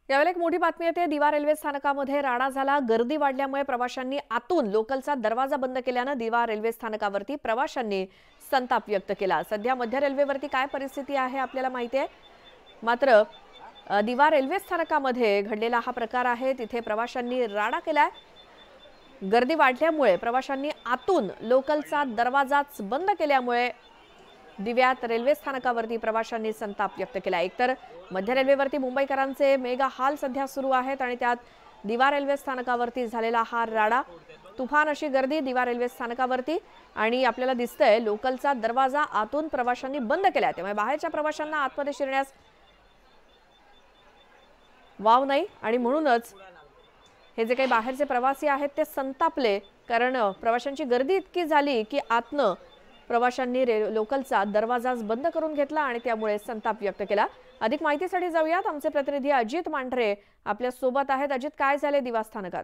यावेळी एक मोठी बातमी येते। दिवा रेल्वे स्थानकामध्ये राडा झाला। गर्दी वाढल्यामुळे प्रवाशांनी आतून लोकलचा दरवाजा बंद केल्याने दिवा रेल्वे स्थानकावरती प्रवाशांनी संताप व्यक्त केला। सध्या मध्य रेल्वेवरती काय परिस्थिती आहे आपल्याला माहिती आहे। मात्र दिवा रेल्वे स्थानकामध्ये घडलेला हा प्रकार आहे। तिथे प्रवाशांनी राडा केलाय। गर्दी वाढल्यामुळे प्रवाशांनी आतून लोकलचा दरवाजाच बंद केल्यामुळे दिव्यात रेल्वे स्थानकावरती प्रवाशांनी संताप व्यक्त केला। एकतर मध्य रेल्वेवरती मुंबईकरांचे मेगा हाल सध्या सुरू आहेत आणि त्यात दिवा रेल्वे स्थानकावरती झालेला हा राडा, तुफान अशी गर्दी दिवा रेल्वे स्थानकावरती आणि आपल्याला दिसतंय लोकलचा दरवाजा आतून प्रवाशांनी बंद केलाय। त्यामुळे बाहेरच्या प्रवाशांना आतमध्ये शिरण्यास वाव नाही आणि म्हणूनच हे जे काही बाहेरचे प्रवासी आहेत ते संतापले, कारण प्रवाशांची गर्दी इतकी झाली की आतनं प्रवाशांनी लोकलचा दरवाजाच बंद करून घेतला आणि त्यामुळे संताप व्यक्त केला। अधिक माहितीसाठी जाऊयात, आमचे प्रतिनिधी अजित मांढरे आपल्या सोबत आहेत। अजित, काय झाले दिवा स्थानकात?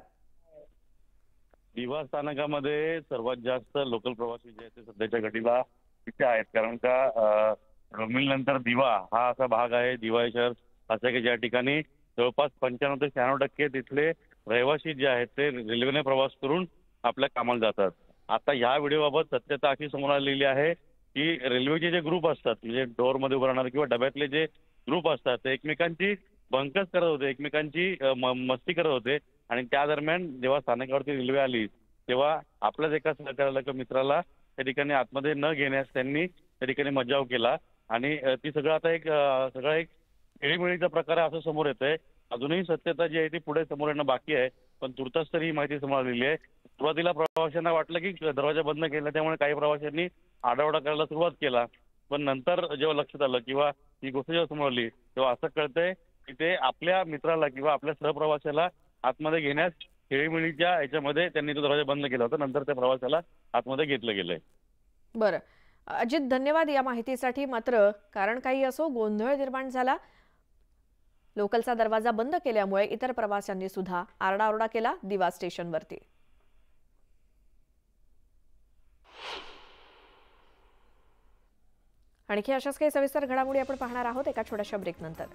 दिवा स्थानकामध्ये सर्वात जास्त लोकल प्रवासी जे आहेत ते सध्याच्या घडीला तिथे आहेत, कारण का रोमिल नंतर दिवा हा असा भाग आहे, दिवा हे शहर असं की ज्या ठिकाणी जवळपास 95 ते 96% तिथले रहिवासी जे आहेत ते रेल्वेने प्रवास करून आपल्या कामाला जातात। आता ह्या व्हिडिओबाबत सत्यता अशी समोर आलेली आहे की रेल्वेचे जे ग्रुप असतात, म्हणजे डोअरमध्ये उभं राहणारे किंवा डब्यातले जे ग्रुप असतात ते एकमेकांची बंकस करत होते, एकमेकांची मस्ती करत होते आणि त्या दरम्यान जेव्हा स्थानकावरती रेल्वे आली तेव्हा आपल्याच एका सहकार्याला किंवा मित्राला त्या ठिकाणी आतमध्ये न घेण्यास त्यांनी त्या ठिकाणी मज्जाव केला आणि ती सगळं आता सगळा एक खेळीमेळीचा प्रकार आहे असं समोर येतंय। अजूनही सत्यता जी आहे ती पुढे समोर येणं बाकी आहे, पण तुर्तास तरी ही माहिती समोर आलेली आहे। सुरुवातीला प्रवाशांना वाटलं की दरवाजा बंद केला त्यामुळे काही प्रवाशांनी आरडाओरडा करायला सुरुवात केला, पण नंतर जेव्हा लक्षात आलं किंवा ही गोष्ट जेव्हा समोर आली तेव्हा असं कळतंय की ते आपल्या मित्राला किंवा आपल्या सहप्रवाशाला आतमध्ये घेण्यास खेळीमेळीच्या याच्यामध्ये त्यांनी तो दरवाजा बंद केला होता। नंतर त्या प्रवाशाला आतमध्ये घेतलं गेलंय। बरं अजित, धन्यवाद या माहितीसाठी। मात्र कारण काही असो, गोंधळ निर्माण झाला। लोकलचा दरवाजा बंद केल्यामुळे इतर प्रवाशांनी सुद्धा आरडाओरडा केला दिवा स्टेशनवरती। आणखी अशाच काही सविस्तर घडामोडी आपण पाहणार आहोत एका छोट्याशा ब्रेकनंतर।